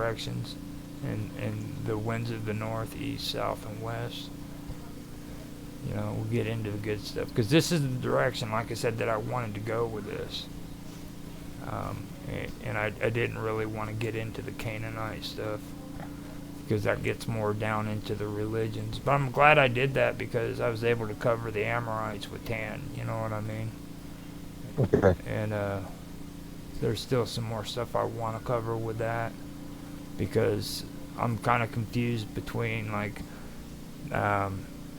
directions, and the winds of the north, east, south, and west. We'll get into the good stuff, because this is the direction, like I said, that I wanted to go with this. And I didn't really want to get into the Canaanite stuff, because that gets more down into the religions. But I'm glad I did that, because I was able to cover the Amorites with Tan, you know what I mean? Okay. And there's still some more stuff I want to cover with that, because I'm kind of confused between, like,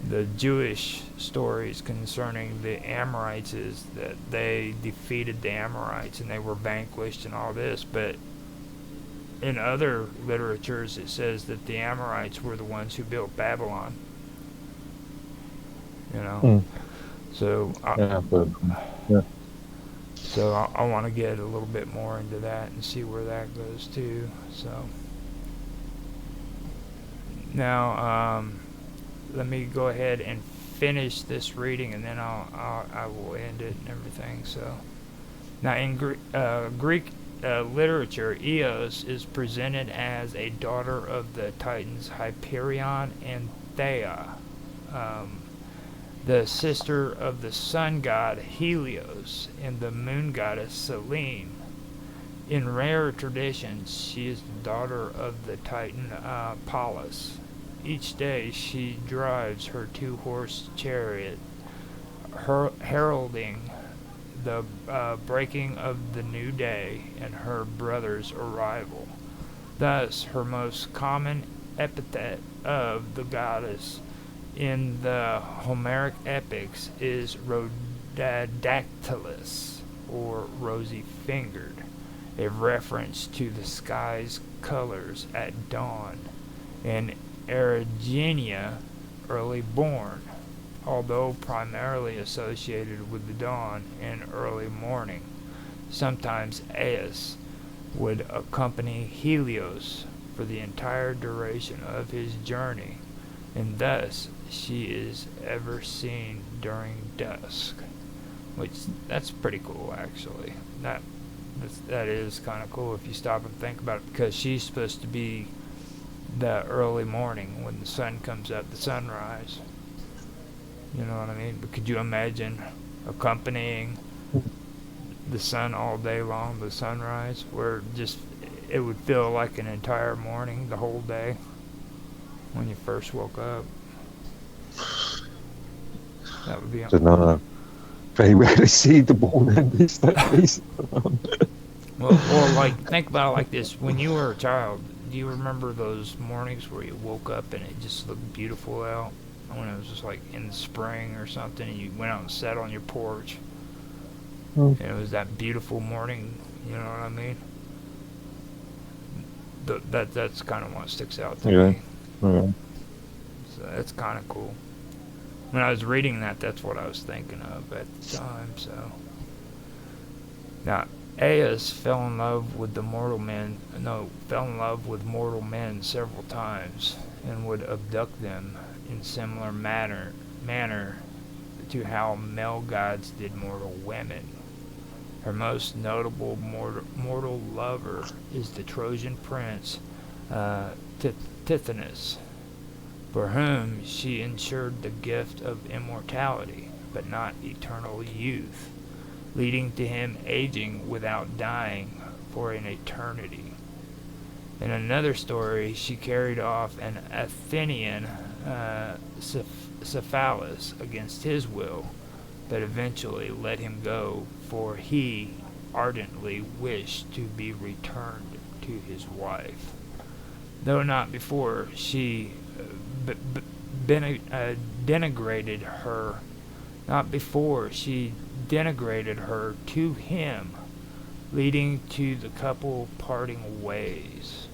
the Jewish stories concerning the Amorites is that they defeated the Amorites and they were vanquished and all this, but in other literatures it says that the Amorites were the ones who built Babylon. So so I want to get a little bit more into that and see where that goes too. So now let me go ahead and finish this reading, and then I will end it and everything. So now in Greek literature, Eos is presented as a daughter of the Titans Hyperion and Thea, the sister of the sun god Helios and the moon goddess Selene. In rare traditions, she is the daughter of the Titan Pallas. Each day she drives her two-horse chariot, heralding the breaking of the new day and her brother's arrival. Thus, her most common epithet of the goddess in the Homeric epics is Rhododactylus, or rosy-fingered, a reference to the sky's colors at dawn, and Erigenia, early born, although primarily associated with the dawn and early morning. Sometimes Eos would accompany Helios for the entire duration of his journey, and thus she is ever seen during dusk. Which, that's pretty cool, actually. That is kind of cool if you stop and think about it, because she's supposed to be the early morning when the sun comes up, the sunrise. You know what I mean? But could you imagine accompanying the sun all day long, the sunrise, where just it would feel like an entire morning, the whole day, when you first woke up? That would be... I don't know. Very rarely see the morning these days. Well, like, think about it like this. When you were a child, do you remember those mornings where you woke up and it just looked beautiful out? When it was just like in the spring or something, and you went out and sat on your porch, and it was that beautiful morning, you know what I mean? That's kind of what sticks out to me. Yeah. So that's kind of cool. When I was reading that, that's what I was thinking of at the time. So now, Eos fell in love with mortal men several times, and would abduct them in similar manner to how male gods did mortal women. Her most notable mortal lover is the Trojan prince Tithonus, for whom she ensured the gift of immortality, but not eternal youth, leading to him aging without dying for an eternity. In another story, she carried off an Athenian Cephalus against his will, but eventually let him go, for he ardently wished to be returned to his wife, though not before she denigrated her to him, leading to the couple parting ways.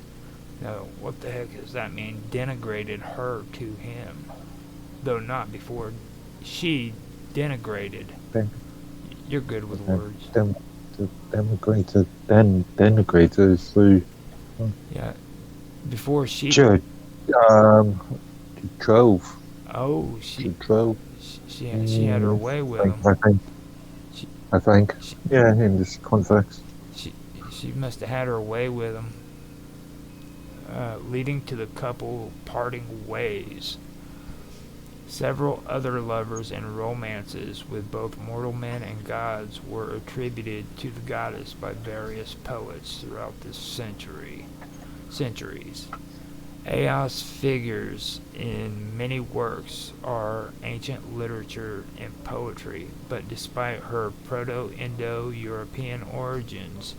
Now, what the heck does that mean? Denigrated her to him, though not before she denigrated. You're good with words. Denigrated is through. Yeah, before she drove. Oh, she drove. She had her way with him. I think. Yeah, in this context. She must have had her way with him. leading to the couple parting ways. Several other lovers and romances with both mortal men and gods were attributed to the goddess by various poets throughout the centuries. Eos figures in many works are ancient literature and poetry, but despite her Proto-Indo-European origins,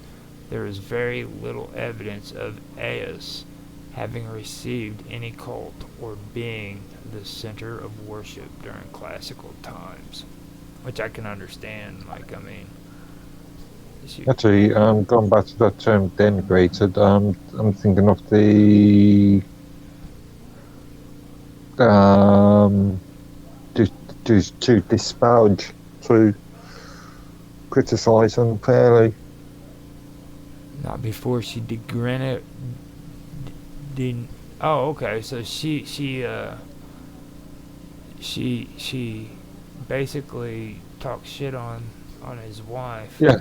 there is very little evidence of Eos having received any cult or being the center of worship during classical times, which I can understand. Like, I mean, Actually, going back to that term denigrated, I'm thinking of the to disparage, to criticise unfairly. not before she degraded. Oh, okay. So she basically talks shit on his wife. Yeah.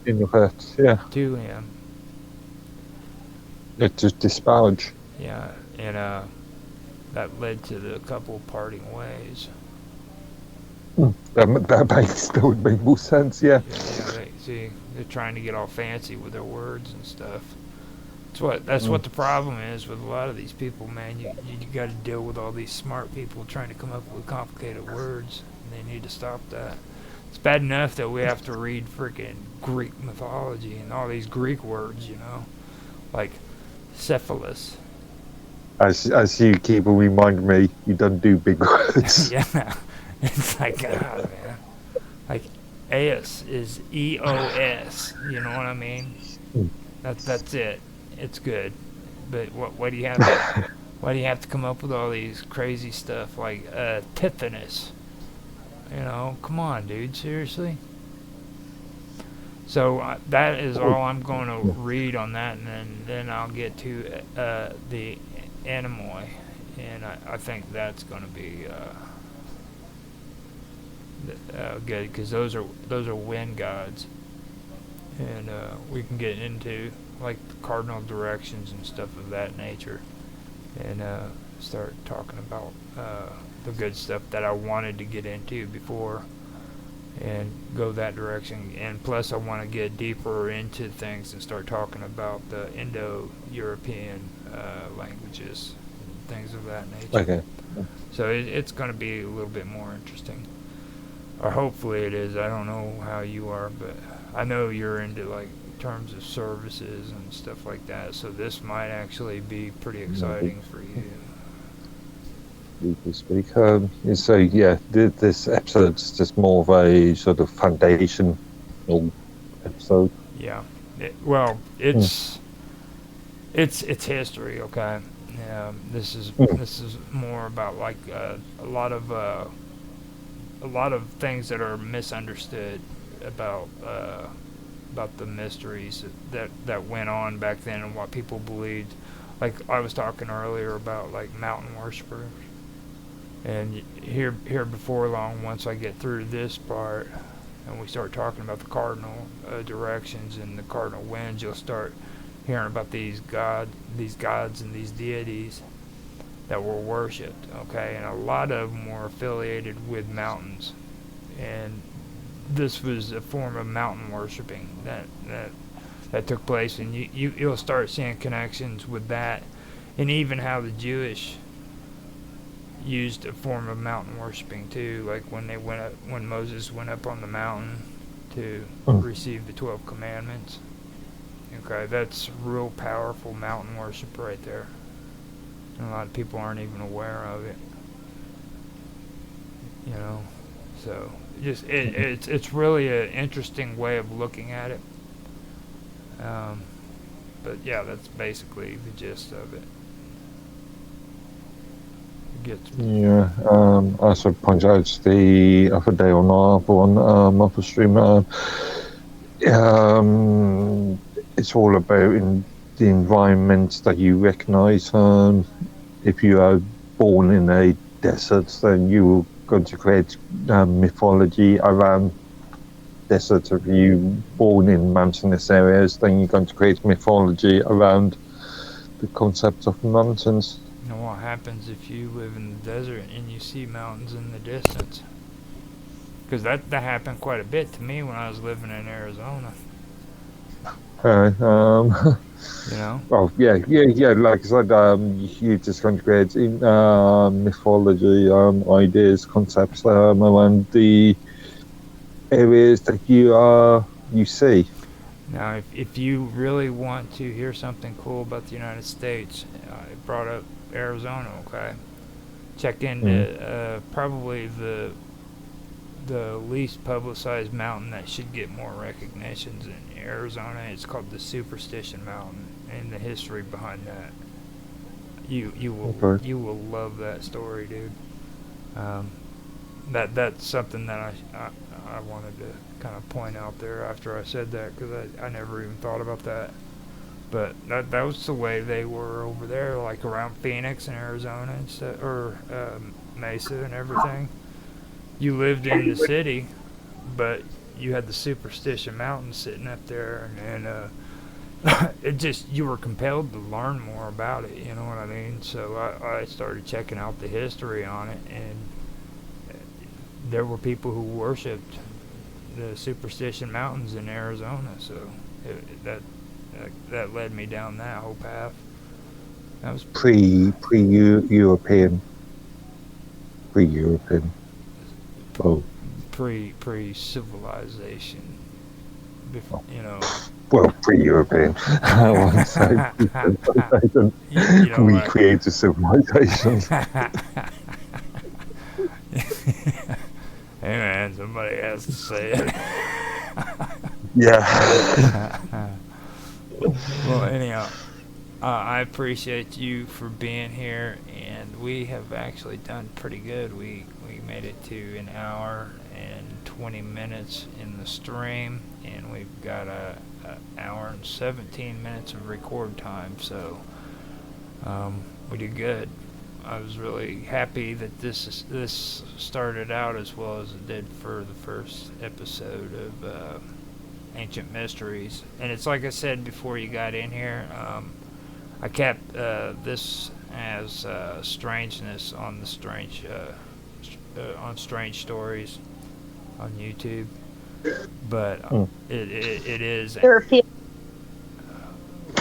In effect, yeah. To him. It just disparage. Yeah, and that led to the couple parting ways. That would make more sense, yeah. They're trying to get all fancy with their words and stuff. That's what the problem is with a lot of these people, man. You got to deal with all these smart people trying to come up with complicated words, and they need to stop that. It's bad enough that we have to read freaking Greek mythology and all these Greek words, you know, like cephalus. As you keep reminding me, you don't do big words. Yeah, it's like, God, man. Like, Eos is EOS. You know what I mean? That's it. It's good. But what do you have? Why do you have to come up with all these crazy stuff like Tithonus? You know, come on, dude. Seriously. So that is all I'm going to read on that, and then I'll get to the Anemoi, and I think that's going to be good, because those are wind gods, and we can get into like the cardinal directions and stuff of that nature, and start talking about the good stuff that I wanted to get into before, and go that direction. And plus I want to get deeper into things and start talking about the Indo-European languages and things of that nature. Okay. So it's going to be a little bit more interesting, or hopefully it is. I don't know how you are, but I know you're into like terms of services and stuff like that, so this might actually be pretty exciting for you. To speak. So yeah, this episode's just more of a sort of foundational episode. Yeah. It's history, okay. This is more about like a lot of things that are misunderstood about the mysteries that went on back then and what people believed. Like I was talking earlier about like mountain worshipers. And here before long, once I get through this part and we start talking about the cardinal directions and the cardinal winds, you'll start hearing about these gods and these deities that were worshipped, okay? And a lot of them were affiliated with mountains. And this was a form of mountain worshiping that took place, and you'll start seeing connections with that, and even how the Jewish used a form of mountain worshiping too, like when Moses went up on the mountain to receive the 12 commandments. Okay, that's real powerful mountain worship right there, and a lot of people aren't even aware of it, you know. So just it's really an interesting way of looking at it, but yeah, that's basically the gist of it. gets. Yeah, as I pointed out the other day on our one other stream, it's all about in the environments that you recognise. If you are born in a desert, then you're going to create mythology around deserts. If you're born in mountainous areas, then you're going to create mythology around the concept of mountains. You know what happens if you live in the desert and you see mountains in the distance? Because that happened quite a bit to me when I was living in Arizona. You know? Well, yeah. Like I said, you're just going to create mythology, ideas, concepts around the areas that you see. Now, if you really want to hear something cool about the United States, I brought up Arizona, okay? Check into probably the least publicized mountain that should get more recognitions in Arizona. It's called the Superstition Mountain, and the history behind that. You will love that story, dude. That's something that I wanted to kind of point out there after I said that, because I never even thought about that. But that was the way they were over there, like around Phoenix and Arizona and stuff, or Mesa and everything. You lived in the city, but you had the Superstition Mountain sitting up there, and it just, you were compelled to learn more about it, you know what I mean? So I started checking out the history on it, and there were people who worshipped the Superstition Mountains in Arizona, so that led me down that whole path. That was pre-European. Oh. Pre-civilization. Before, you know. Well, pre-European. I won't say civilization. We created civilization. Hey man, somebody has to say it. Yeah. Well, anyhow, I appreciate you for being here, and we have actually done pretty good. We made it to an hour and 20 minutes in the stream, and we've got a hour and 17 minutes of record time, so we did good. I was really happy that this started out as well as it did for the first episode of Ancient Mysteries. And it's like I said before you got in here, I kept this as strangeness on the strange on Strange Stories on YouTube, but it is.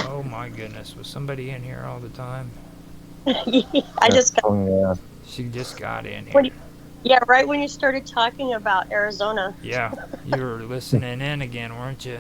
Oh my goodness, was somebody in here all the time? I just got. Oh, yeah. She just got in here. Yeah, right when you started talking about Arizona. Yeah, you were listening in again, weren't you?